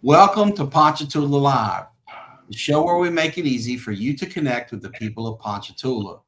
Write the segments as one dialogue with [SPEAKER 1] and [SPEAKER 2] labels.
[SPEAKER 1] Welcome to Ponchatoula Live, the show where we make it easy for you to connect with the people of Ponchatoula.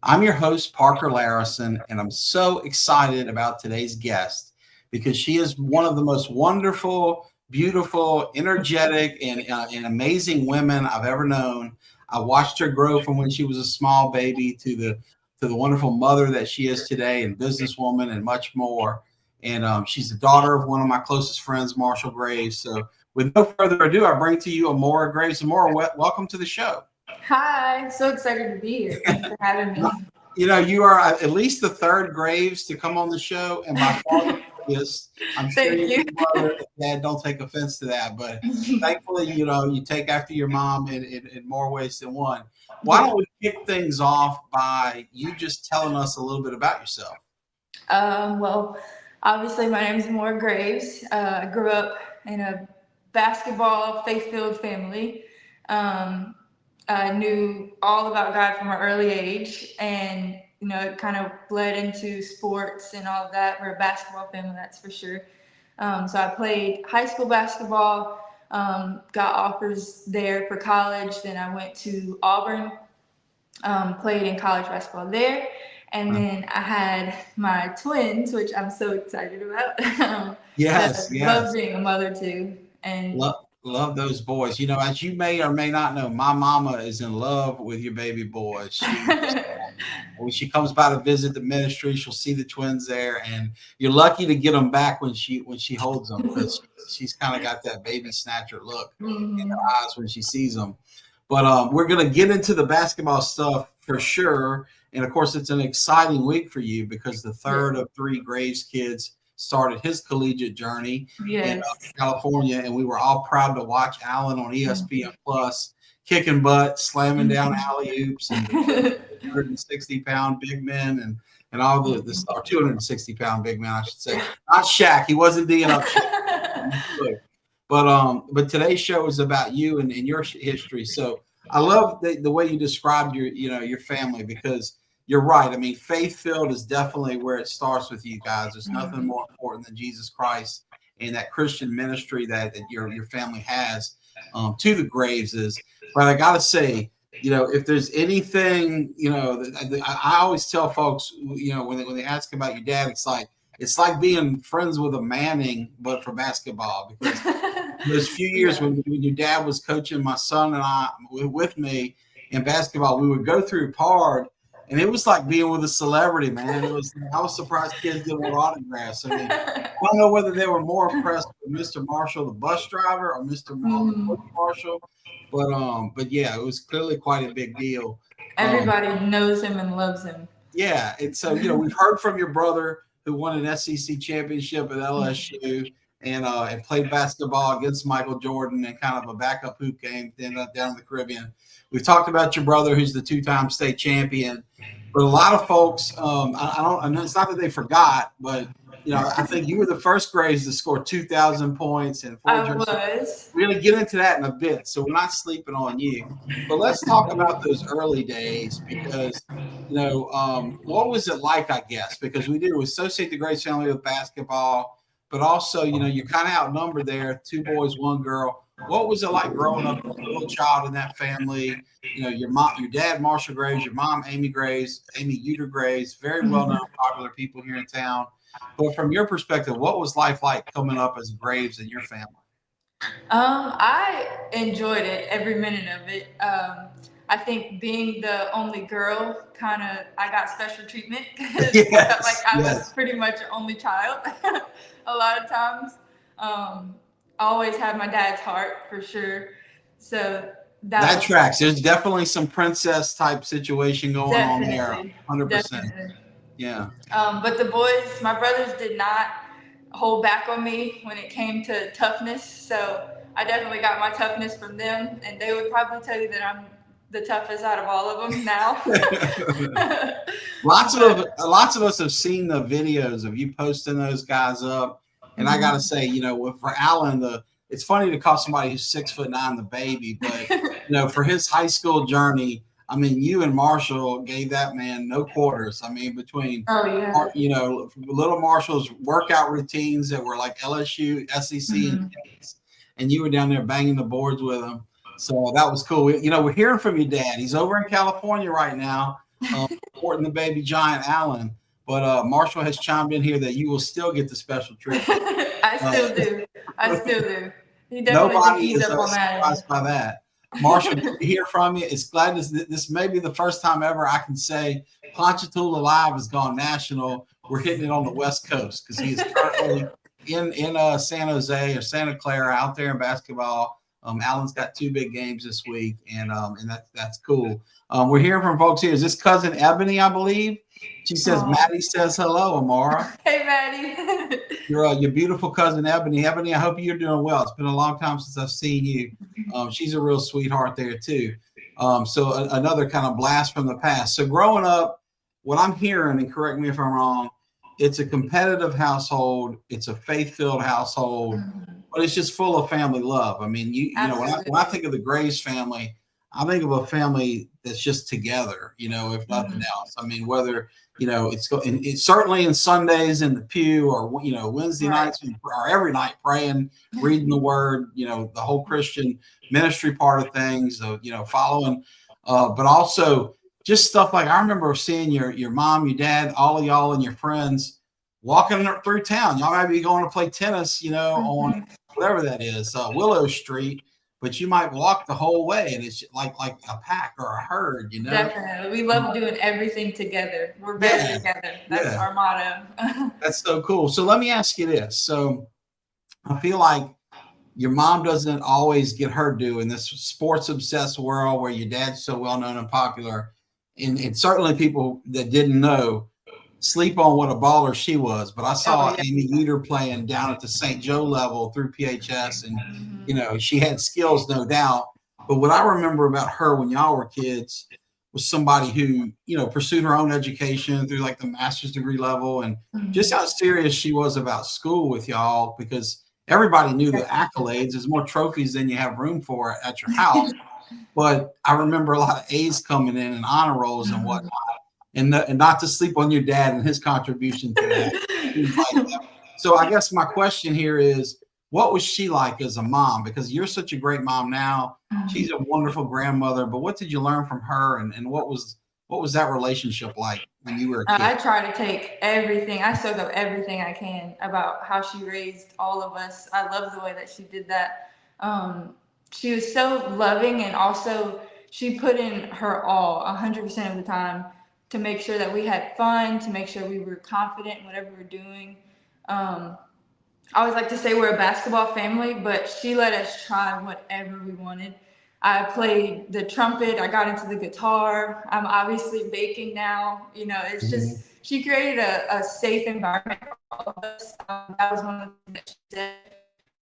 [SPEAKER 1] I'm your host, Parker Layrisson, and I'm so excited about today's guest because she is one of the most wonderful, beautiful, energetic, and amazing women I've ever known. I watched her grow from when she was a small baby to the wonderful mother that she is today, and businesswoman, and much more. And she's the daughter of one of my closest friends, Marshall Graves. So, with no further ado, I bring to you Amoura Graves. Amoura, welcome to the show.
[SPEAKER 2] Hi, so excited to be here. Thanks for having me.
[SPEAKER 1] You know, you are at least the third Graves to come on the show, and by far the youngest. I'm sure
[SPEAKER 2] Thank
[SPEAKER 1] your
[SPEAKER 2] you.
[SPEAKER 1] mother and dad don't take offense to that, but thankfully, you take after your mom in more ways than one. Why
[SPEAKER 2] Yeah.
[SPEAKER 1] don't we kick things off by you just telling us a little bit about yourself?
[SPEAKER 2] Well, obviously, my name is Amoura Graves. I grew up in a basketball, faith-filled family. Um, I knew all about God from an early age, and it kind of bled into sports and all of that. We're a basketball family, that's for sure. So I played high school basketball, got offers there for college. Then I went to Auburn, played in college basketball there. And then I had my twins, which I'm so excited about, that
[SPEAKER 1] Yes,
[SPEAKER 2] I love
[SPEAKER 1] yes.
[SPEAKER 2] being a mother to. And
[SPEAKER 1] Love those boys. You know, as you may or may not know, my mama is in love with your baby boys. When she comes by to visit the ministry, she'll see the twins there, and you're lucky to get them back when she holds them because she's kind of got that baby snatcher look in
[SPEAKER 2] Mhm.
[SPEAKER 1] her eyes when she sees them. But we're gonna get into the basketball stuff for sure, and of course, it's an exciting week for you because the
[SPEAKER 2] Yeah.
[SPEAKER 1] third of three Graves kids started his collegiate journey in
[SPEAKER 2] Yes.
[SPEAKER 1] California, and we were all proud to watch Allen on ESPN
[SPEAKER 2] Mhm.
[SPEAKER 1] Plus kicking butt, slamming down
[SPEAKER 2] Mhm.
[SPEAKER 1] alley oops, and defending 160-pound big men and all the this or 260-pound big man, I should say. Not Shaq. He wasn't D'ing up Shaq. But today's show is about you and your history. So I love the way you described your family because you're right. I mean, faith filled is definitely where it starts with you guys. There's nothing
[SPEAKER 2] Mhm.
[SPEAKER 1] more important than Jesus Christ and that Christian ministry that your family has to the Graves is. But I gotta say, if there's anything, I always tell folks, when they ask about your dad, it's like being friends with a Manning, but for basketball because those few years
[SPEAKER 2] Yeah.
[SPEAKER 1] when your dad was coaching my son and I with me in basketball, we would go through Pard, and it was like being with a celebrity, man. I was surprised kids didn't want autographs. I mean, I don't know whether they were more impressed with Mr. Marshall, the bus driver, or Mr.
[SPEAKER 2] Mhm.
[SPEAKER 1] Marshall, but yeah, it was clearly quite a big deal. Um,
[SPEAKER 2] Everybody knows him and loves him.
[SPEAKER 1] yeah, and so we've heard from your brother who won an SEC championship at LSU and played basketball against Michael Jordan in kind of a backup hoop game down in the Caribbean. We've talked about your brother who's the two-time state champion, but a lot of folks, I don't. I know it's not that they forgot, but I think you were the first Grays to score 2,000 points and four
[SPEAKER 2] I
[SPEAKER 1] jerseys.
[SPEAKER 2] was.
[SPEAKER 1] We're going to get into that in a bit, so we're not sleeping on you. But let's talk about those early days because what was it like, I guess, because we do associate the Grace family with basketball, but also, you're kind of outnumbered there, two boys, one girl. What was it like growing up as a little child in that family? Your dad, Marshall Graves, your mom, Amy Graves, Amy Uter Graves, very well known, popular people here in town. But from your perspective, what was life like coming up as Graves in your family?
[SPEAKER 2] I enjoyed it, every minute of it. I think being the only girl, I got special treatment because I felt like
[SPEAKER 1] Yes,
[SPEAKER 2] I was
[SPEAKER 1] yes.
[SPEAKER 2] pretty much an only child a lot of times. Um, I always had my dad's heart for sure. So that
[SPEAKER 1] That
[SPEAKER 2] was
[SPEAKER 1] tracks. There's definitely some princess type situation going on there.
[SPEAKER 2] definitely,
[SPEAKER 1] 100%.
[SPEAKER 2] definitely.
[SPEAKER 1] Yeah.
[SPEAKER 2] But the boys, my brothers did not hold back on me when it came to toughness. So I definitely got my toughness from them, and they would probably tell you that I'm the toughest out of all of them now. But
[SPEAKER 1] Lots of us have seen the videos of you posting those guys up, and I got to say, for Allen, it's funny to call somebody who's 6'9" the baby, but for his high school journey, I mean, you and Marshall gave that man no quarters. I mean, between
[SPEAKER 2] oh yeah.
[SPEAKER 1] little Marshall's workout routines that were like LSU, SEC, and tennis, and you were down there banging the boards with him. So that was cool. We're hearing from your dad. He's over in California right now, supporting the baby giant Allen. But Marshall has chimed in here that you will still get the special treatment.
[SPEAKER 2] I still do. I still do. He definitely thinks
[SPEAKER 1] Nobody
[SPEAKER 2] he's
[SPEAKER 1] is
[SPEAKER 2] up on
[SPEAKER 1] surprised by that. Marshall, good to hear from you. It's glad this may be the first time ever I can say Ponchatoula Live has gone national. We're hitting it on the West Coast because he is currently in San Jose or Santa Clara out there in basketball. Allen's got 2 big games this week, and that's cool. We're hearing from folks here. Is this cousin Ebony, I believe? She says, Maddie says hello, Amoura.
[SPEAKER 2] Hey, Maddie.
[SPEAKER 1] Your beautiful cousin Ebony. Ebony, I hope you're doing well. It's been a long time since I've seen you. She's a real sweetheart there too. So another kind of blast from the past. So growing up, what I'm hearing, and correct me if I'm wrong, it's a competitive household. It's a faith-filled household, but it's just full of family love. I mean, you know, when I think of the Graves family, I think of a family that's just together, if nothing else. I mean, whether, it's certainly in Sundays in the pew or, Wednesday nights or every night praying, reading the word, the whole Christian ministry part of things, following, but also just stuff like I remember seeing your mom, your dad, all of y'all and your friends walking through town. Y'all might be going to play tennis, on whatever that is, Willow Street. But you might walk the whole way, and it's like a pack or a herd,
[SPEAKER 2] Definitely. We love doing everything together. We're better together. That's our motto.
[SPEAKER 1] That's so cool. So let me ask you this. So I feel like your mom doesn't always get her due in this sports obsessed world where your dad's so well known and popular. And certainly people that didn't know sleep on what a baller she was. But I saw Amy Eater playing down at the St. Joe level through PHS, and she had skills, no doubt. But what I remember about her when y'all were kids was somebody who, pursued her own education through like the master's degree level, and just how serious she was about school with y'all, because everybody knew the accolades. There's more trophies than you have room for at your house. But I remember a lot of A's coming in and honor rolls and whatnot. And not to sleep on your dad and his contribution to that. So I guess my question here is, what was she like as a mom? Because you're such a great mom now. She's a wonderful grandmother. But what did you learn from her, and what was that relationship like when you were a kid?
[SPEAKER 2] I try to take everything. I soak up everything I can about how she raised all of us. I love the way that she did that. She was so loving, and also she put in her all 100% of the time to make sure that we had fun, to make sure we were confident in whatever we're doing. I always like to say we're a basketball family, but she let us try whatever we wanted. I played the trumpet. I got into the guitar. I'm obviously baking now. It's just, she created a safe environment for all of us. That was one of the things that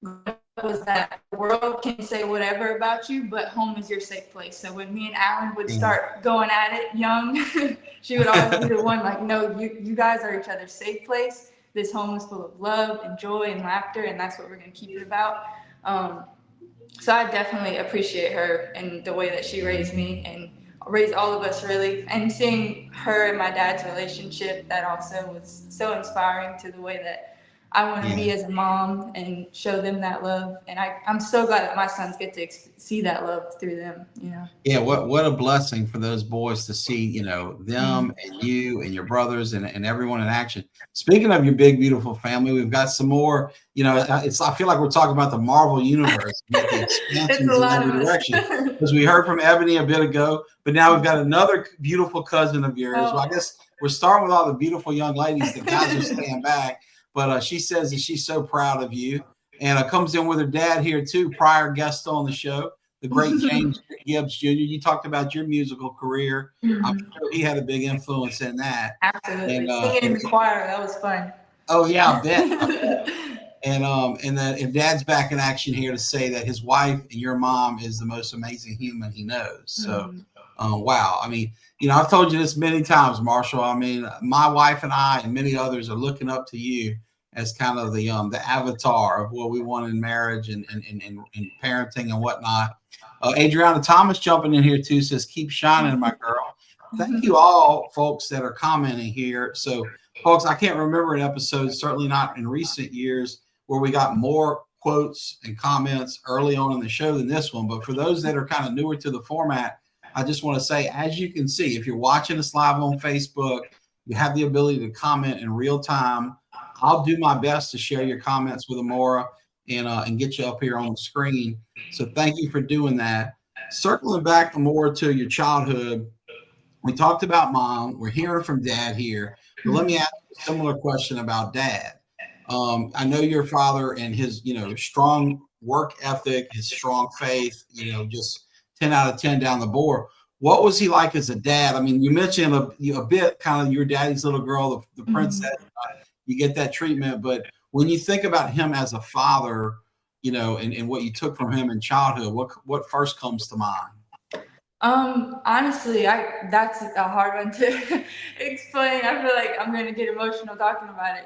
[SPEAKER 2] she said, was that the world can say whatever about you, but home is your safe place. So when me and Alan would start going at it young, she would always be the one like, no, you guys are each other's safe place. This home is full of love and joy and laughter, and that's what we're going to keep it about. So I definitely appreciate her and the way that she raised me and raised all of us, really. And seeing her and my dad's relationship, that also was so inspiring to the way that I want to be as a mom and show them that love. And I'm so glad that my sons get to see that love through them,
[SPEAKER 1] Yeah, what a blessing for those boys to see, them and you and your brothers and everyone in action. Speaking of your big, beautiful family, we've got some more, I feel like we're talking about the Marvel universe, the expansions in every direction. Because we heard from Ebony a bit ago, but now we've got another beautiful cousin of yours. Well, I guess we're starting with all the beautiful young ladies. The guys are staying back. But she says that she's so proud of you, and comes in with her dad here too, prior guest on the show, the great James Gibbs Jr. You talked about your musical career. I'm sure he had a big influence in that.
[SPEAKER 2] Absolutely. And, singing in the choir, that was fun.
[SPEAKER 1] Oh yeah, I bet. And Dad's back in action here to say that his wife and your mom is the most amazing human he knows. So, wow. I mean, I've told you this many times, Marshall. I mean, my wife and I and many others are looking up to you as kind of the avatar of what we want in marriage and parenting and whatnot. Adriana Thomas jumping in here too, says, keep shining, my girl. Thank you all, folks, that are commenting here. So, folks, I can't remember an episode, certainly not in recent years, where we got more quotes and comments early on in the show than this one. But for those that are kind of newer to the format, I just want to say, as you can see, if you're watching us live on Facebook, you have the ability to comment in real time. I'll do my best to share your comments with Amoura and get you up here on the screen. So thank you for doing that. Circling back more to your childhood, we talked about mom. We're hearing from dad here. But let me ask you a similar question about dad. I know your father and his, strong work ethic, his strong faith, just 10 out of 10 down the board. What was he like as a dad? I mean, you mentioned a bit kind of your daddy's little girl, the princess. You get that treatment. But when you think about him as a father, and what you took from him in childhood, what first comes to mind?
[SPEAKER 2] Honestly, that's a hard one to explain. I feel like I'm gonna get emotional talking about it.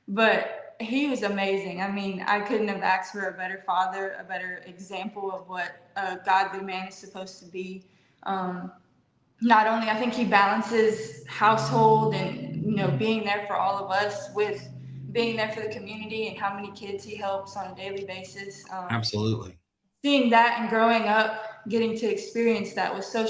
[SPEAKER 2] But he was amazing. I mean, I couldn't have asked for a better father, a better example of what a godly man is supposed to be. Not only, I think he balances household and being there for all of us with being there for the community and how many kids he helps on a daily basis.
[SPEAKER 1] Absolutely.
[SPEAKER 2] Seeing that and growing up, getting to experience that was so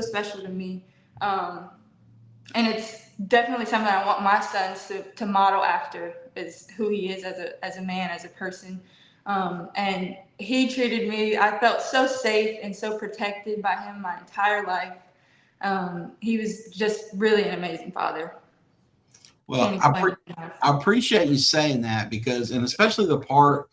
[SPEAKER 2] special to me. And it's definitely something I want my sons to model after, is who he is as a man, as a person. And he treated me, I felt so safe and so protected by him my entire life. He was just really an amazing father.
[SPEAKER 1] Well, I appreciate you saying that because, and especially the part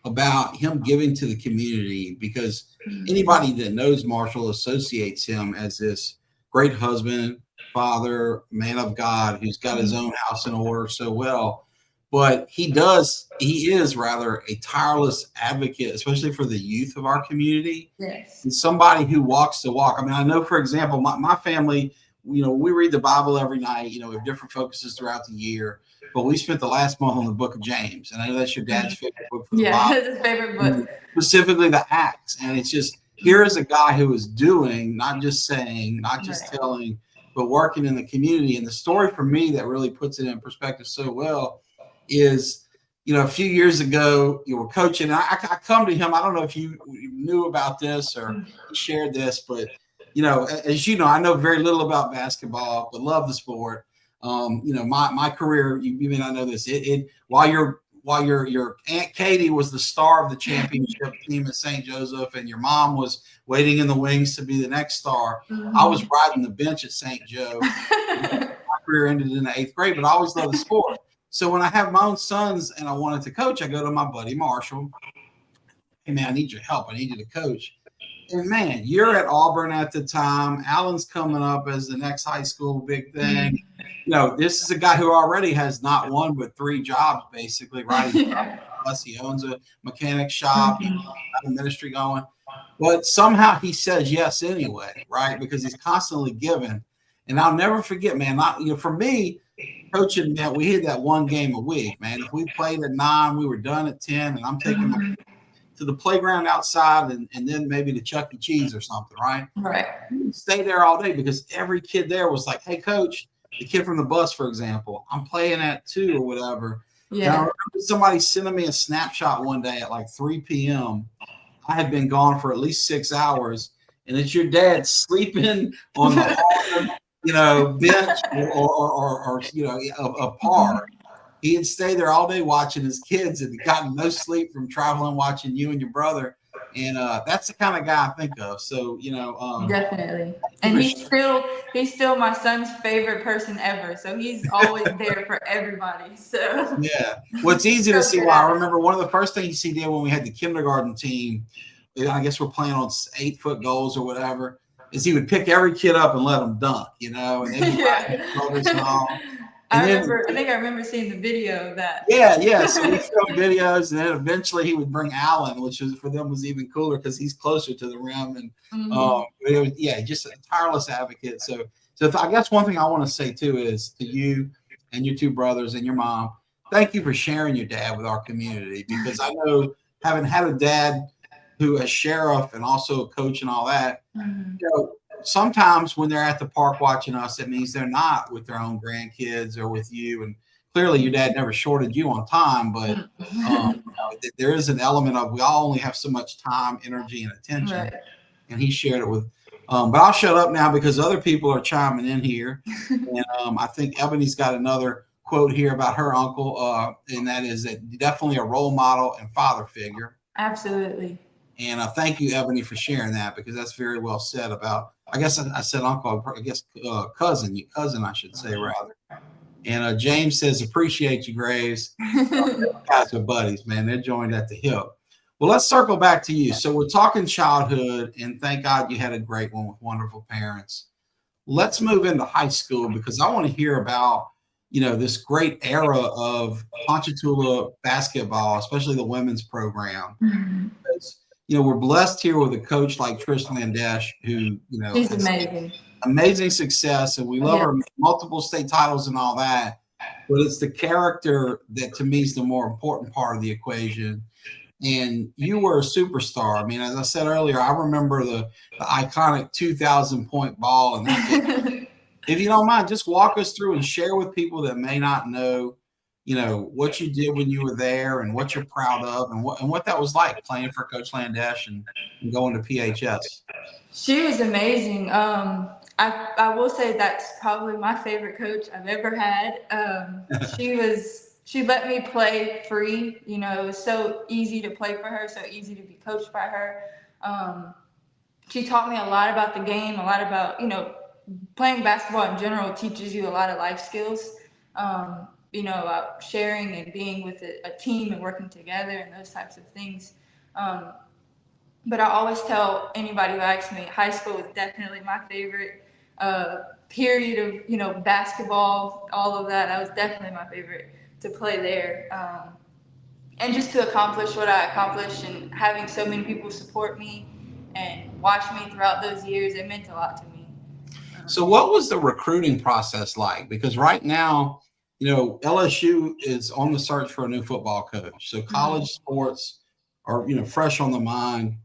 [SPEAKER 1] about him giving to the community, because anybody that knows Marshall associates him as this great husband, father, man of God who's got his own house in order so well. But he is rather a tireless advocate, especially for the youth of our community.
[SPEAKER 2] Yes.
[SPEAKER 1] He's somebody who walks the walk. I mean, I know, for example, my family, we read the Bible every night, we have different focuses throughout the year. But we spent the last month on the book of James. And I know that's your dad's favorite book for the Bible.
[SPEAKER 2] That's his favorite book.
[SPEAKER 1] Specifically the Acts. And it's just, here is a guy who is doing, not just saying, not just telling, but working in the community. And the story for me that really puts it in perspective so well is, a few years ago, you were coaching. I come to him. I don't know if you knew about this or shared this, but, as you know, I know very little about basketball, but love the sport. My career, you may not know this. While your Aunt Katie was the star of the championship team at St. Joseph, and your mom was waiting in the wings to be the next star, I was riding the bench at St. Joe. My career ended in the 8th grade, but I always loved the sport. So when I have my own sons and I wanted to coach, I go to my buddy Marshall. Hey man, I need your help. I need you to coach. And man, you're at Auburn at the time. Allen's coming up as the next high school big thing. This is a guy who already has not one but 3 jobs, basically, right? He owns a mechanic shop. He's got a ministry going. But somehow he says yes anyway, right? Because he's constantly giving. And I'll never forget, man, for me, coaching meant we had that one game a week, man. If we played at 9, we were done at 10, and I'm taking my to the playground outside and then maybe to Chuck E. Cheese or something, right?
[SPEAKER 2] Right.
[SPEAKER 1] Stay there all day because every kid there was like, hey, coach, the kid from the bus, for example, I'm playing at 2 or whatever. Yeah. And I remember somebody sending me a snapshot one day at like 3 p.m. I had been gone for at least 6 hours, and it's your dad sleeping on the hard, bench or a par. He'd stay there all day watching his kids and gotten no sleep from traveling, watching you and your brother. And that's the kind of guy I think of. So,
[SPEAKER 2] definitely. And he's still my son's favorite person ever. So he's always there for everybody. So
[SPEAKER 1] yeah. Well, it's easy to see why. I remember one of the first things he did when we had the kindergarten team, I guess we're playing on 8-foot goals or whatever, is he would pick every kid up and let them dunk, and then and all.
[SPEAKER 2] I think I remember seeing the video of that.
[SPEAKER 1] Yeah. So we filmed videos, and then eventually he would bring Allen, which for them was even cooler because he's closer to the rim, and just a tireless advocate. So I guess one thing I want to say too is to you and your 2 brothers and your mom, thank you for sharing your dad with our community, because I know, having had a dad who is sheriff and also a coach and all that, sometimes when they're at the park watching us, it means they're not with their own grandkids or with you. And clearly your dad never shorted you on time, but there is an element of we all only have so much time, energy, and attention,
[SPEAKER 2] Right.
[SPEAKER 1] and he shared it with. But I'll shut up now because other people are chiming in here, and I think Ebony's got another quote here about her uncle, and that is that definitely a role model and father figure.
[SPEAKER 2] Absolutely.
[SPEAKER 1] And thank you, Ebony, for sharing that because that's very well said about. I guess I said uncle. I guess cousin, I should say rather. And James says, appreciate you, Graves. Guys are buddies, man. They're joined at the hip. Well, let's circle back to you. So we're talking childhood, and thank God you had a great one with wonderful parents. Let's move into high school because I want to hear about, this great era of Ponchatoula basketball, especially the women's program. Because, we're blessed here with a coach like Trish Landesh, who,
[SPEAKER 2] She's
[SPEAKER 1] has
[SPEAKER 2] amazing.
[SPEAKER 1] amazing success, and we love
[SPEAKER 2] Yeah.
[SPEAKER 1] her multiple state titles and all that. But it's the character that to me is the more important part of the equation. And you were a superstar. I mean, as I said earlier, I remember the iconic 2,000 point ball and that. If you don't mind, just walk us through and share with people that may not know, what you did when you were there and what you're proud of and what that was like playing for Coach Landesh and going to PHS.
[SPEAKER 2] She was amazing. I will say that's probably my favorite coach I've ever had. She let me play free. It was so easy to play for her, so easy to be coached by her. She taught me a lot about the game, a lot about playing basketball in general teaches you a lot of life skills. About sharing and being with a team and working together and those types of things. Um, but I always tell anybody who asks me, high school was definitely my favorite period of basketball, all of that. That was definitely my favorite to play there, and just to accomplish what I accomplished and having so many people support me and watch me throughout those years, it meant a lot to me.
[SPEAKER 1] So, what was the recruiting process like? Because right now, LSU is on the search for a new football coach. So, college sports are, fresh on the mind.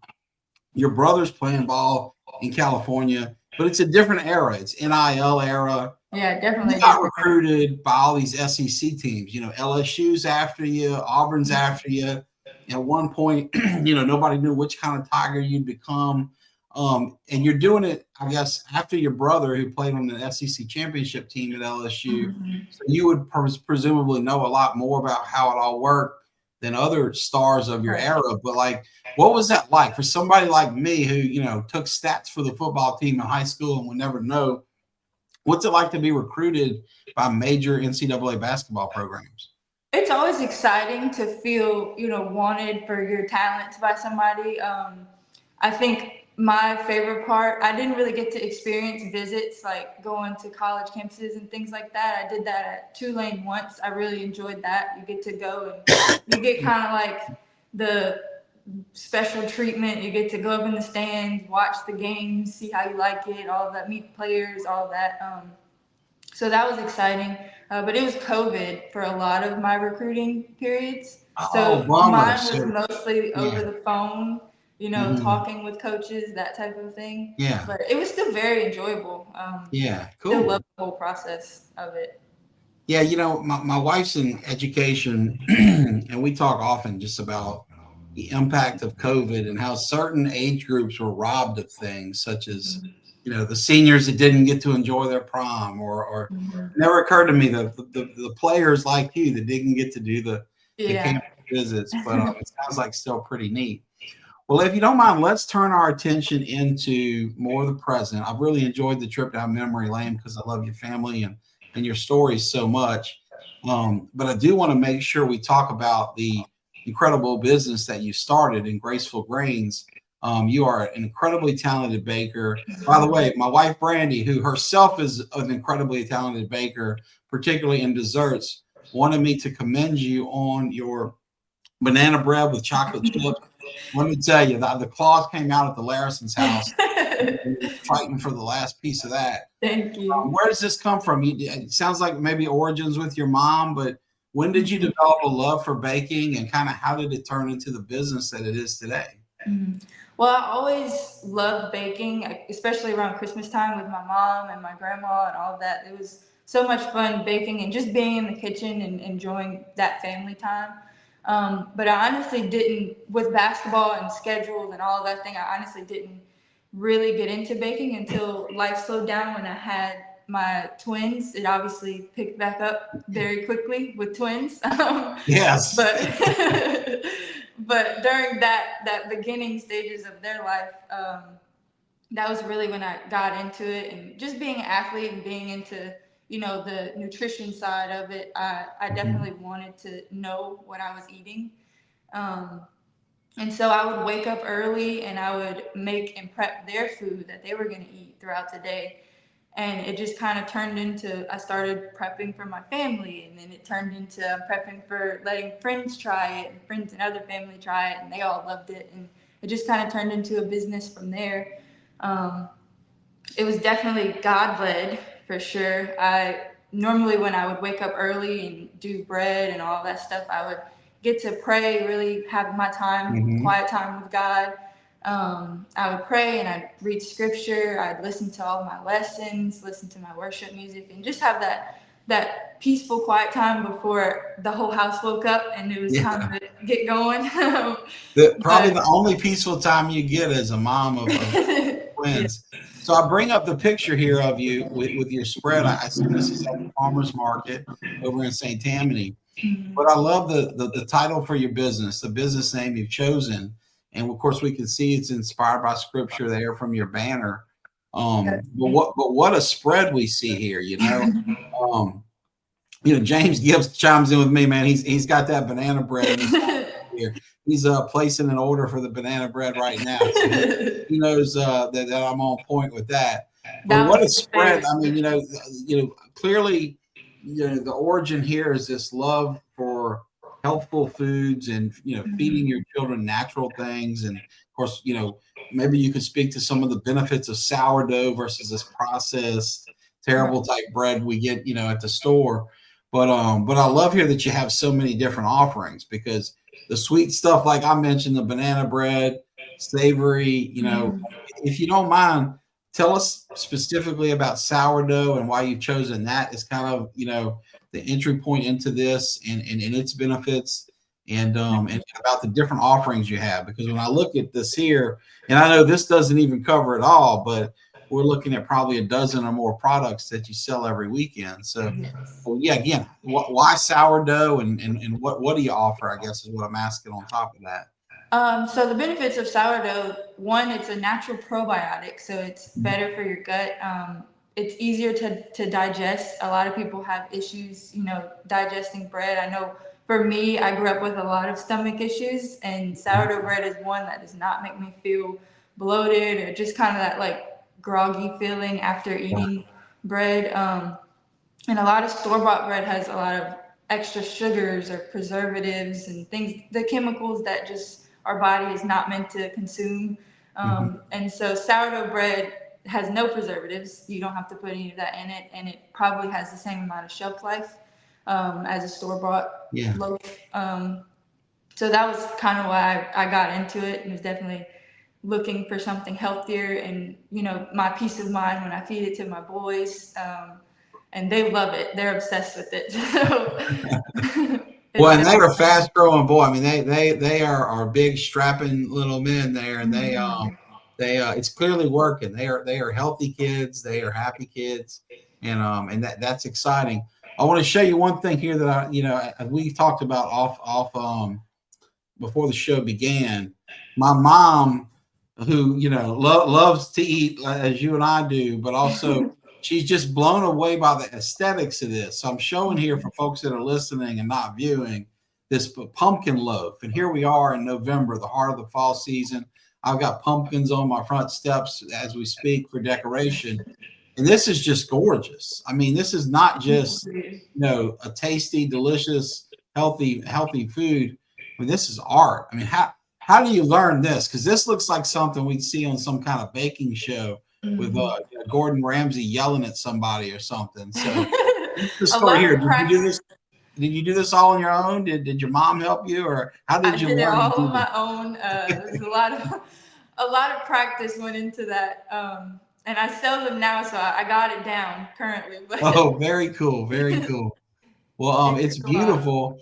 [SPEAKER 1] Your brother's playing ball in California, but it's a different era. It's NIL era.
[SPEAKER 2] Yeah,
[SPEAKER 1] You
[SPEAKER 2] definitely
[SPEAKER 1] got
[SPEAKER 2] different.
[SPEAKER 1] recruited by all these SEC teams. LSU's after you, Auburn's after you. At one point, nobody knew which kind of Tiger you'd become. And you're doing it, I guess, after your brother who played on the SEC championship team at LSU. So you would presumably know a lot more about how it all worked than other stars of your era. But like, what was that like for somebody like me who, took stats for the football team in high school and would never know? What's it like to be recruited by major NCAA basketball programs?
[SPEAKER 2] It's always exciting to feel, wanted for your talents by somebody. I think my favorite part, I didn't really get to experience visits like going to college campuses and things like that. I did that at Tulane once. I really enjoyed that. You get to go and you get kind of like the special treatment. You get to go up in the stands, watch the games, see how you like it, all of that, meet players, all of that. So that was exciting. But it was COVID for a lot of my recruiting periods.
[SPEAKER 1] Oh,
[SPEAKER 2] So
[SPEAKER 1] bummer.
[SPEAKER 2] mine was
[SPEAKER 1] So,
[SPEAKER 2] mostly over
[SPEAKER 1] yeah.
[SPEAKER 2] the phone,
[SPEAKER 1] Mhm.
[SPEAKER 2] talking with coaches, that type of thing.
[SPEAKER 1] Yeah.
[SPEAKER 2] But it was still very enjoyable.
[SPEAKER 1] Yeah.
[SPEAKER 2] Still love
[SPEAKER 1] Cool.
[SPEAKER 2] the whole process of it.
[SPEAKER 1] Yeah. My wife's in education, and we talk often just about the impact of COVID and how certain age groups were robbed of things, such as, the seniors that didn't get to enjoy their prom, or it never occurred to me that the players like you that didn't get to do the
[SPEAKER 2] Yeah.
[SPEAKER 1] campus visits, but it sounds like still pretty neat. Well, if you don't mind, let's turn our attention into more of the present. I've really enjoyed the trip down memory lane because I love your family and your stories so much. But I do want to make sure we talk about the incredible business that you started in Graceful Grains. You are an incredibly talented baker. By the way, my wife Brandy, who herself is an incredibly talented baker, particularly in desserts, wanted me to commend you on your banana bread with chocolate chips. Let me tell you, the claws came out at the Larison's house. We were fighting for the last piece of that.
[SPEAKER 2] Thank you.
[SPEAKER 1] Where does this come from? It sounds like maybe origins with your mom, but when did you develop a love for baking and kind of how did it turn into the business that it is today?
[SPEAKER 2] Mhm. Well, I always loved baking, especially around Christmas time with my mom and my grandma and all of that. It was so much fun baking and just being in the kitchen and enjoying that family time. But I honestly didn't, with basketball and schedules and all of that thing, I honestly didn't really get into baking until life slowed down when I had my twins. It obviously picked back up very quickly with twins.
[SPEAKER 1] Yes.
[SPEAKER 2] But but during that beginning stages of their life, that was really when I got into it, and just being an athlete and being into the nutrition side of it. I
[SPEAKER 1] Mhm.
[SPEAKER 2] definitely wanted to know what I was eating. Um, and so I would wake up early and I would make and prep their food that they were going to eat throughout the day. And it just kind of turned into, I started prepping for my family, and then it turned into prepping for letting friends try it, and friends and other family try it, and they all loved it. And it just kind of turned into a business from there. Um, it was definitely God led for sure. I normally, when I would wake up early and do bread and all that stuff, I would get to pray, really have my time,
[SPEAKER 1] Mhm.
[SPEAKER 2] quiet time with God. I would pray and I'd read scripture. I'd listen to all my lessons, listen to my worship music, and just have that peaceful, quiet time before the whole house woke up and it was time
[SPEAKER 1] Yeah.
[SPEAKER 2] to get going.
[SPEAKER 1] Probably
[SPEAKER 2] But
[SPEAKER 1] the only peaceful time you get as a mom of
[SPEAKER 2] yeah.
[SPEAKER 1] twins. So I bring up the picture here of you with your spread. I assume this is at the farmer's market over in St. Tammany.
[SPEAKER 2] Mhm.
[SPEAKER 1] But I love the title for your business, the business name you've chosen. And of course, we can see it's inspired by scripture there from your banner. But what a spread we see here, Um, James Gibbs chimes in with me, man. He's got that banana bread in his here. He's placing an order for the banana bread right now. So he knows that I'm on point with that. But
[SPEAKER 2] That
[SPEAKER 1] what
[SPEAKER 2] was
[SPEAKER 1] a
[SPEAKER 2] his
[SPEAKER 1] spread!
[SPEAKER 2] favorite
[SPEAKER 1] I mean,
[SPEAKER 2] script.
[SPEAKER 1] clearly, the origin here is this love for healthful foods and feeding
[SPEAKER 2] Mhm.
[SPEAKER 1] your children natural things. And of course, maybe you could speak to some of the benefits of sourdough versus this processed
[SPEAKER 2] Right.
[SPEAKER 1] terrible type bread we get at the store. But I love here that you have so many different offerings because the sweet stuff, like I mentioned, the banana bread, savory,
[SPEAKER 2] Mhm.
[SPEAKER 1] if you don't mind, tell us specifically about sourdough and why you've chosen that as kind of, the entry point into this and its benefits and about the different offerings you have. Because when I look at this here, and I know this doesn't even cover it all, but we're looking at probably a dozen or more products that you sell every weekend. So,
[SPEAKER 2] Yes.
[SPEAKER 1] well, yeah, again, why sourdough and what do you offer? I guess is what I'm asking on top of that.
[SPEAKER 2] So the benefits of sourdough, one, it's a natural probiotic, so it's
[SPEAKER 1] Mhm.
[SPEAKER 2] better for your gut. It's easier to digest. A lot of people have issues, digesting bread. I know for me, I grew up with a lot of stomach issues, and sourdough bread is one that does not make me feel bloated or just kind of that like groggy feeling after eating bread. And a lot of store bought bread has a lot of extra sugars or preservatives and things, the chemicals that just our body is not meant to consume.
[SPEAKER 1] Mhm.
[SPEAKER 2] And so sourdough bread has no preservatives. You don't have to put any of that in it, and it probably has the same amount of shelf life as a store bought
[SPEAKER 1] Yeah.
[SPEAKER 2] loaf. So that was kind of why I got into it, and was definitely looking for something healthier and my peace of mind when I feed it to my boys. And they love it. They're obsessed with it. So it's
[SPEAKER 1] Well, and they are
[SPEAKER 2] definitely.
[SPEAKER 1] fast growing boy. I mean, they are big strapping little men there, and
[SPEAKER 2] Mhm.
[SPEAKER 1] they it's clearly working. They are healthy kids. They are happy kids, and that's exciting. I want to show you one thing here that we talked about off before the show began. My mom, who loves to eat as you and I do, but also she's just blown away by the aesthetics of this. So I'm showing here for folks that are listening and not viewing this pumpkin loaf, and here we are in November, the heart of the fall season. I've got pumpkins on my front steps as we speak for decoration, and this is just gorgeous. I mean, this is not just a tasty, delicious, healthy food. I mean, this is art. I mean, how do you learn this? Because this looks like something we'd see on some kind of baking show with
[SPEAKER 2] Mhm.
[SPEAKER 1] Gordon Ramsay yelling at somebody or something. So what's the
[SPEAKER 2] A
[SPEAKER 1] story
[SPEAKER 2] lot
[SPEAKER 1] here?
[SPEAKER 2] of
[SPEAKER 1] Did you do
[SPEAKER 2] practice.
[SPEAKER 1] this? Did you do this all on your own? Did your mom help you, or how
[SPEAKER 2] I
[SPEAKER 1] did you
[SPEAKER 2] did it
[SPEAKER 1] learn to
[SPEAKER 2] all
[SPEAKER 1] do
[SPEAKER 2] on
[SPEAKER 1] this?
[SPEAKER 2] my own. There's a lot of a lot of practice went into that. and I sell them now, so I got it down currently. But
[SPEAKER 1] Oh, very cool, very cool. Well,
[SPEAKER 2] it
[SPEAKER 1] it's
[SPEAKER 2] took a while.
[SPEAKER 1] beautiful.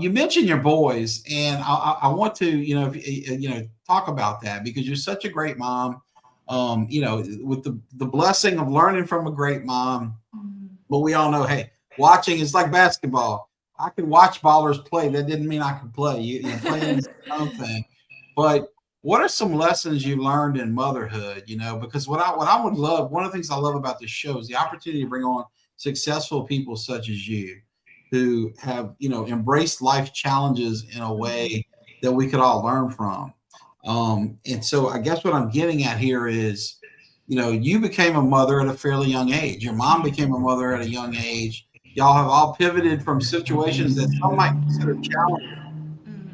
[SPEAKER 1] You mentioned your boys, and I want to, talk about that because you're such a great mom. With the blessing of learning from a great mom,
[SPEAKER 2] Mhm.
[SPEAKER 1] but we all know, hey, watching is like basketball. I could watch ballers play. That didn't mean I could play. Playing is its own thing. But what are some lessons you learned in motherhood? Because what I would love, one of the things I love about this show is the opportunity to bring on successful people such as you, who have embraced life challenges in a
[SPEAKER 2] Mhm.
[SPEAKER 1] way that we could all learn from. And so I guess what I'm getting at here is, you became a mother at a fairly young age. Your mom became a mother at a young age. Y'all have all pivoted from situations that some might consider challenging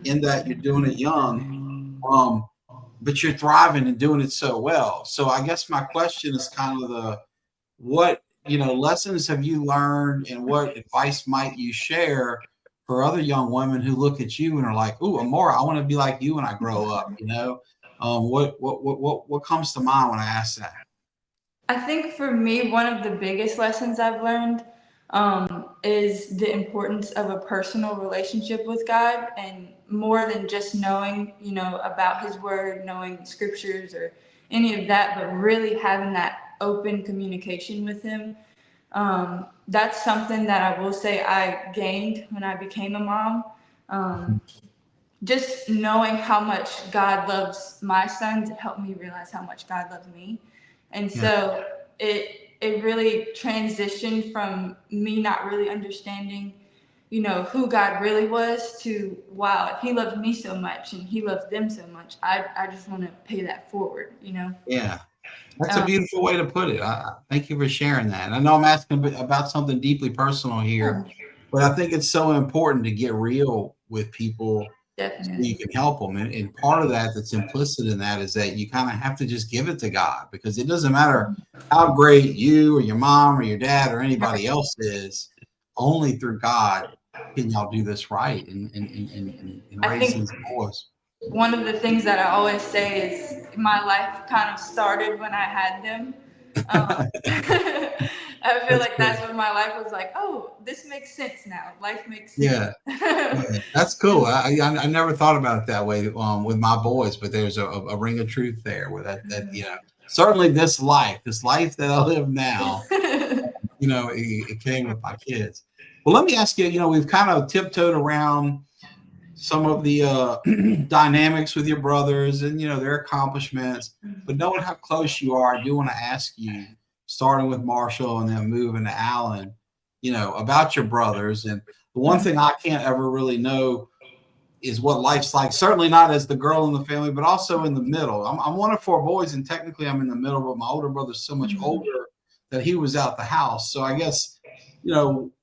[SPEAKER 1] in
[SPEAKER 2] Mhm.
[SPEAKER 1] that you're doing it young, um, but you're thriving and doing it so well. So I guess my question is kind of what lessons have you learned, and what advice might you share for other young women who look at you and are like, "Ooh, Amora, I want to be like you when I grow up." What comes to mind when I ask that?
[SPEAKER 2] I think for me, one of the biggest lessons I've learned is the importance of a personal relationship with God, and more than just knowing, about His Word, knowing scriptures or any of that, but really having that open communication with Him. That's something that I will say I gained when I became a mom. Um, just knowing how much God loves my sons helped me realize how much God loves me. And
[SPEAKER 1] Yeah,
[SPEAKER 2] so it really transitioned from me not really understanding, who God really was to wow, if he loved me so much and he loves them so much, I just want to pay that forward.
[SPEAKER 1] yeah. That's a
[SPEAKER 2] Um,
[SPEAKER 1] beautiful way to put it. Thank you for sharing that. And I know I'm asking about something deeply personal here,
[SPEAKER 2] yeah,
[SPEAKER 1] but I think it's so important to get real with people so you
[SPEAKER 2] definitely.
[SPEAKER 1] can help them. And part of that that's implicit in that is that you kind of have to just give it to God, because it doesn't matter how great you or your mom or your dad or anybody
[SPEAKER 2] Right.
[SPEAKER 1] else is. Only through God can y'all do this right and
[SPEAKER 2] I
[SPEAKER 1] raise
[SPEAKER 2] think
[SPEAKER 1] these boys.
[SPEAKER 2] one of the things that I always say is my life kind of started when I had them. I feel
[SPEAKER 1] That's
[SPEAKER 2] like
[SPEAKER 1] cool.
[SPEAKER 2] that's when my life was like, oh, this makes sense now. Life makes sense.
[SPEAKER 1] Yeah. Yeah, that's cool. I never thought about it that way with my boys, but there's a ring of truth there where certainly this life that I live now, it came with my kids. Well, let me ask you. We've kind of tiptoed around some of the dynamics with your brothers and their accomplishments, but knowing how close you are, I do want to ask you, starting with Marshall and then moving to Allen, about your brothers. And the one thing I can't ever really know is what life's like. Certainly not as the girl in the family, but also in the middle. I'm one of four boys, and technically I'm in the middle, but my older brother's so much older that he was out the house. So I guess,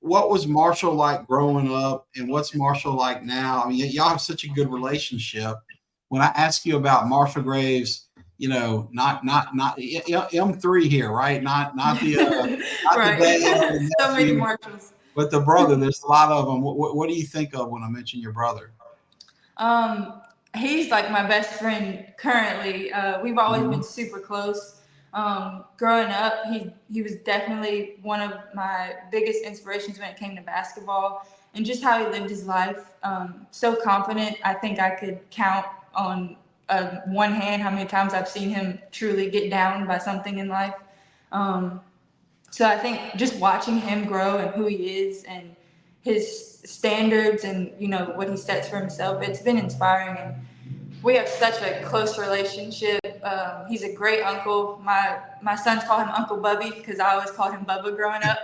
[SPEAKER 1] what was Marshall like growing up, and what's Marshall like now? I mean, y'all have such a good relationship. When I ask you about Marshall Graves, not M3 here, right? Not the dad or
[SPEAKER 2] Right.
[SPEAKER 1] the
[SPEAKER 2] So many
[SPEAKER 1] nephew,
[SPEAKER 2] Marshalls.
[SPEAKER 1] but the brother. There's a lot of them. What do you think of when I mention your brother?
[SPEAKER 2] Um, he's like my best friend currently. We've always been
[SPEAKER 1] Mhm.
[SPEAKER 2] super close. Growing up, he was definitely one of my biggest inspirations when it came to basketball and just how he lived his life. So confident. I think I could count on one hand how many times I've seen him truly get down by something in life. Um, so I think just watching him grow and who he is and his standards and what he sets for himself, it's been inspiring. And we have such a close relationship. He's a great uncle. My sons call him Uncle Bubby because I always called him Bubba growing up.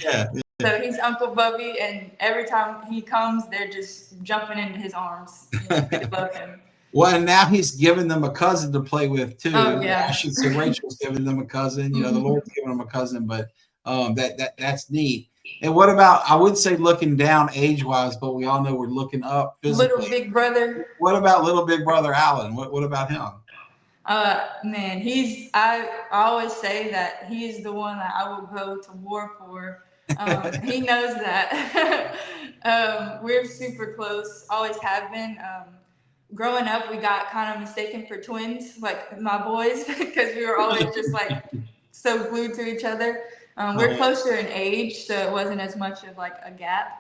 [SPEAKER 1] Yeah.
[SPEAKER 2] So he's Uncle Bubby, and every time he comes, they're just jumping into his arms. They love him.
[SPEAKER 1] Well, and now he's given them a cousin to play with
[SPEAKER 2] Oh
[SPEAKER 1] too. I
[SPEAKER 2] yeah.
[SPEAKER 1] should say Rachel's given them a cousin. The
[SPEAKER 2] Mhm.
[SPEAKER 1] Lord's given them a cousin, but that's neat. And what about? I would say looking down age wise, but we all know we're looking up
[SPEAKER 2] Little
[SPEAKER 1] physically.
[SPEAKER 2] big brother.
[SPEAKER 1] What about little big brother Alan? What about him?
[SPEAKER 2] Man, I always say that he is the one that I will go to war for. He knows that. We're super close, always have been. Growing up, we got kind of mistaken for twins, like my boys, because we were always just like so glued to each other. We're
[SPEAKER 1] Uh-huh.
[SPEAKER 2] closer in age, so it wasn't as much of like a gap.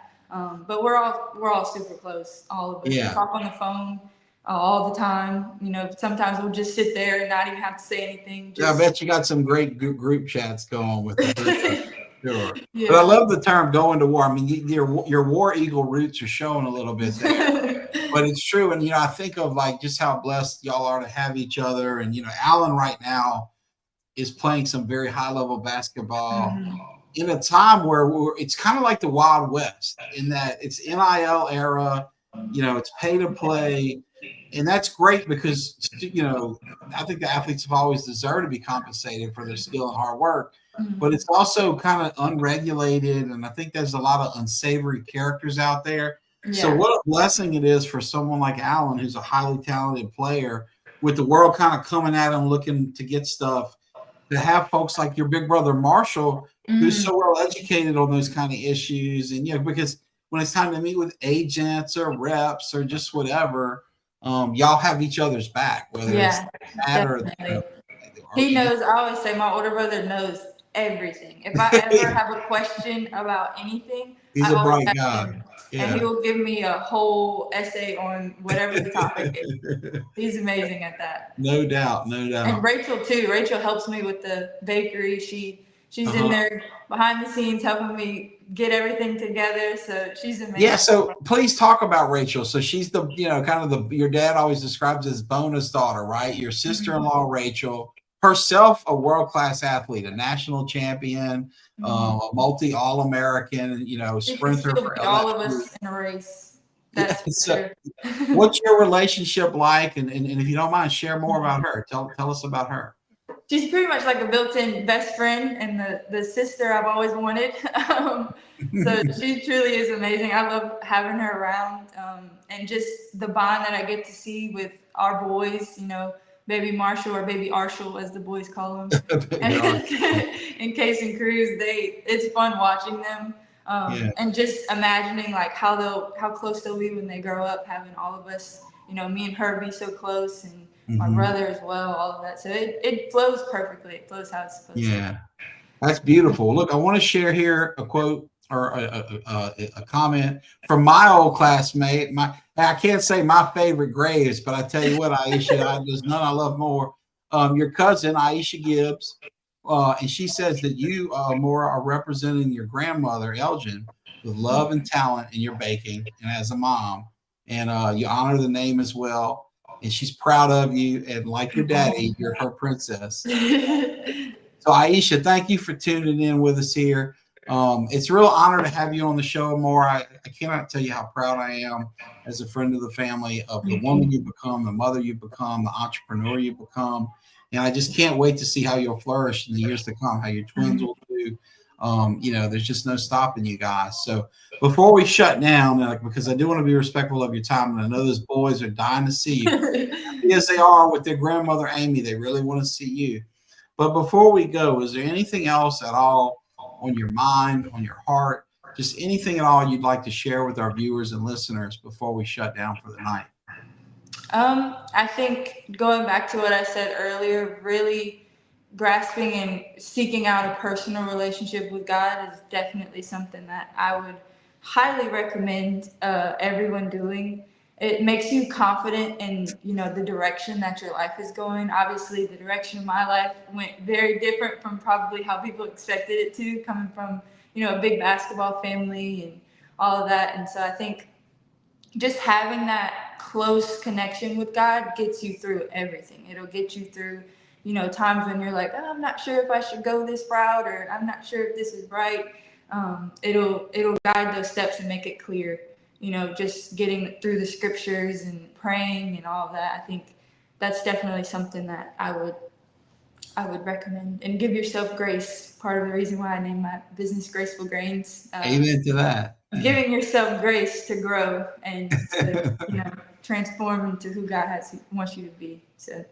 [SPEAKER 2] But we're all super close, all of us. We
[SPEAKER 1] Yeah.
[SPEAKER 2] talk on the phone all the time. Sometimes we'll just sit there and not even have to say anything.
[SPEAKER 1] I
[SPEAKER 2] Just
[SPEAKER 1] bet you got some great group chats going with the three of you. Sure. But I
[SPEAKER 2] yeah.
[SPEAKER 1] love the term going to war. I mean, your war eagle roots are showing a little bit there. But it's true. And, I think of like just how blessed y'all are to have each other. And, Alan right now is playing some very high level basketball
[SPEAKER 2] Mhm.
[SPEAKER 1] in a time where it's kind of like the Wild West in that it's NIL era, it's pay to play. And that's great because, I think the athletes have always deserved to be compensated for their skill and hard work, but
[SPEAKER 2] Mhm.
[SPEAKER 1] it's also kind of unregulated. And I think there's a lot of unsavory characters out there. So
[SPEAKER 2] Yeah.
[SPEAKER 1] what a blessing it is for someone like Alan, who's a highly talented player, with the world kind of coming at him looking to get stuff, to have folks like your big brother Marshall, who's
[SPEAKER 2] Mhm.
[SPEAKER 1] so well educated on those kind of issues. And because when it's time to meet with agents or reps or just whatever, y'all have each other's back, whether it's
[SPEAKER 2] Yeah,
[SPEAKER 1] that or
[SPEAKER 2] definitely.
[SPEAKER 1] or
[SPEAKER 2] He knows. I always say my older brother knows everything. If I ever have a question about anything,
[SPEAKER 1] he's
[SPEAKER 2] I
[SPEAKER 1] a
[SPEAKER 2] always
[SPEAKER 1] bright
[SPEAKER 2] ask
[SPEAKER 1] guy.
[SPEAKER 2] him, and he
[SPEAKER 1] Yeah.
[SPEAKER 2] will give me a whole essay on whatever the topic is. He's amazing at that.
[SPEAKER 1] No doubt, no
[SPEAKER 2] And
[SPEAKER 1] doubt.
[SPEAKER 2] Rachel too. Rachel helps me with the bakery. She's in
[SPEAKER 1] Uh-huh.
[SPEAKER 2] there behind the scenes helping me get everything together. So she's
[SPEAKER 1] Yeah,
[SPEAKER 2] amazing.
[SPEAKER 1] so please talk about Rachel. So she's the, kind of your dad always describes as bonus daughter, right? Your
[SPEAKER 2] Mhm.
[SPEAKER 1] sister-in-law, Rachel, herself a world-class athlete, a national champion,
[SPEAKER 2] Mhm.
[SPEAKER 1] a multi All-American,
[SPEAKER 2] She can
[SPEAKER 1] sprinter
[SPEAKER 2] still
[SPEAKER 1] for
[SPEAKER 2] beat all of
[SPEAKER 1] LSU.
[SPEAKER 2] us in a race.
[SPEAKER 1] Yeah.
[SPEAKER 2] That's for
[SPEAKER 1] So
[SPEAKER 2] sure.
[SPEAKER 1] what's your relationship like? And if you don't mind, share more about her. Tell us about her.
[SPEAKER 2] She's pretty much like a built-in best friend and the sister I've always wanted. So she truly is amazing. I love having her around, and just the bond that I get to see with our boys. Baby Marshall or baby Arshall, as the boys call him,
[SPEAKER 1] Maybe our-
[SPEAKER 2] and Case and Cruz. It's fun watching them,
[SPEAKER 1] yeah.
[SPEAKER 2] and just imagining like how close they'll be when they grow up, having all of us. Me and her be so close, and my
[SPEAKER 1] Mhm.
[SPEAKER 2] brother as well, all of that. So it flows perfectly. It flows how it's supposed to.
[SPEAKER 1] Yeah. That's beautiful. Look, I want to share here a quote or a comment from my old classmate. I can't say my favorite Graves, but I tell you what, Aisha, there's none I love more. Your cousin Aisha Gibbs, and she says that you, Maura, are representing your grandmother Elgin with love and talent in your baking, and as a mom, and you honor the name as well. And she's proud of you, and like your daddy, you're her princess. So Aisha, thank you for tuning in with us here. It's a real honor to have you on the show, more. I cannot tell you how proud I am as a friend of the family of the woman you've become, the mother you've become, the entrepreneur you've become. And I just can't wait to see how you'll flourish in the years to come, how your twins will do. There's just no stopping you guys. So before we shut down, because I do want to be respectful of your time, and I know those boys are dying to see you. As they are with their grandmother, Amy, they really want to see you. But before we go, is there anything else at all on your mind, on your heart, just anything at all you'd like to share with our viewers and listeners before we shut down for the night?
[SPEAKER 2] I think going back to what I said earlier, really grasping and seeking out a personal relationship with God is definitely something that I would highly recommend everyone doing. It makes you confident in the direction that your life is going. Obviously, the direction of my life went very different from probably how people expected it to, coming from a big basketball family and all of that. And so I think just having that close connection with God gets you through everything. It'll get you through, times when you're like, oh, I'm not sure if I should go this route, or I'm not sure if this is right. It'll guide those steps and make it clear. Just getting through the scriptures and praying and all of that. I think that's definitely something that I would recommend. And give yourself grace. Part of the reason why I named my business Graceful Grains.
[SPEAKER 1] Amen to that.
[SPEAKER 2] Giving yourself grace to grow and to transform into who God wants you to be. So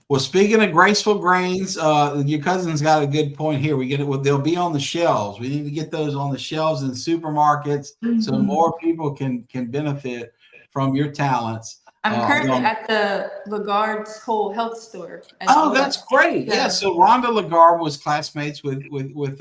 [SPEAKER 1] Well, speaking of graceful grains, your cousin's got a good point here. We get it. Well, they'll be on the shelves. We need to get those on the shelves in supermarkets so
[SPEAKER 2] Mhm.
[SPEAKER 1] more people can benefit from your talents.
[SPEAKER 2] I'm currently
[SPEAKER 1] along.
[SPEAKER 2] at the Lagarde's whole health store as
[SPEAKER 1] Oh,
[SPEAKER 2] well.
[SPEAKER 1] that's great. Yeah. So Rhonda Lagarde was classmates
[SPEAKER 2] Mhm.
[SPEAKER 1] with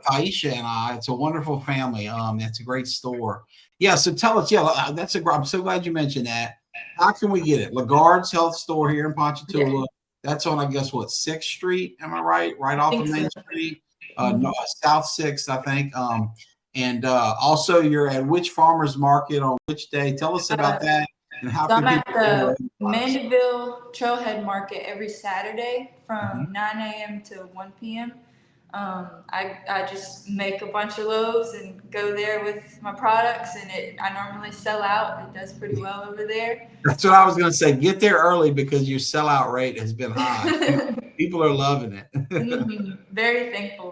[SPEAKER 1] Aisha and I. It's a wonderful family. It's a great store. Yeah. So tell us. Yeah, I'm so glad you mentioned that. How can we get it? Lagarde's Health Store here in
[SPEAKER 2] Yeah,
[SPEAKER 1] Ponchatoula. That's on, I guess, what, 6th Street? Am I right? Right
[SPEAKER 2] I
[SPEAKER 1] off
[SPEAKER 2] think
[SPEAKER 1] of
[SPEAKER 2] so.
[SPEAKER 1] Main Street, no,
[SPEAKER 2] Mhm.
[SPEAKER 1] South 6th, I think. And also, you're at which farmers market on which day? Tell us about
[SPEAKER 2] Uh,
[SPEAKER 1] that. And how
[SPEAKER 2] so
[SPEAKER 1] can
[SPEAKER 2] I'm at
[SPEAKER 1] people get
[SPEAKER 2] the
[SPEAKER 1] more info?
[SPEAKER 2] Mandeville Trailhead Market every Saturday
[SPEAKER 1] Mhm.
[SPEAKER 2] from 9 a.m. to 1 p.m. I just make a bunch of loaves and go there with my products, and I normally sell out. It does pretty well over there.
[SPEAKER 1] That's what I was going to say. Get there early because your sellout rate has been high. People are loving it.
[SPEAKER 2] Very thankful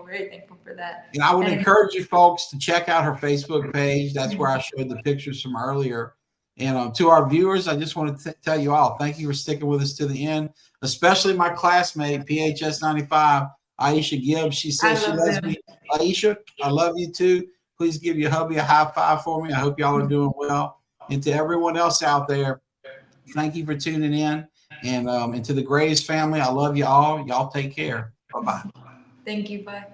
[SPEAKER 2] for that.
[SPEAKER 1] And I would
[SPEAKER 2] And
[SPEAKER 1] encourage you folks to check out her Facebook page. That's where I showed the pictures from earlier. And to our viewers, I just want to tell you all, thank you for sticking with us to the end, especially my classmate, PHS 95, Aisha Gibbs. She
[SPEAKER 2] I
[SPEAKER 1] says she
[SPEAKER 2] love
[SPEAKER 1] loves
[SPEAKER 2] them.
[SPEAKER 1] me. Aisha, I love you too. Please give your hubby a high five for me. I hope y'all are doing well. And to everyone else out there, thank you for tuning in. And to the Graves family, I love you all. Y'all take care. Bye-bye.
[SPEAKER 2] Thank you. Bye.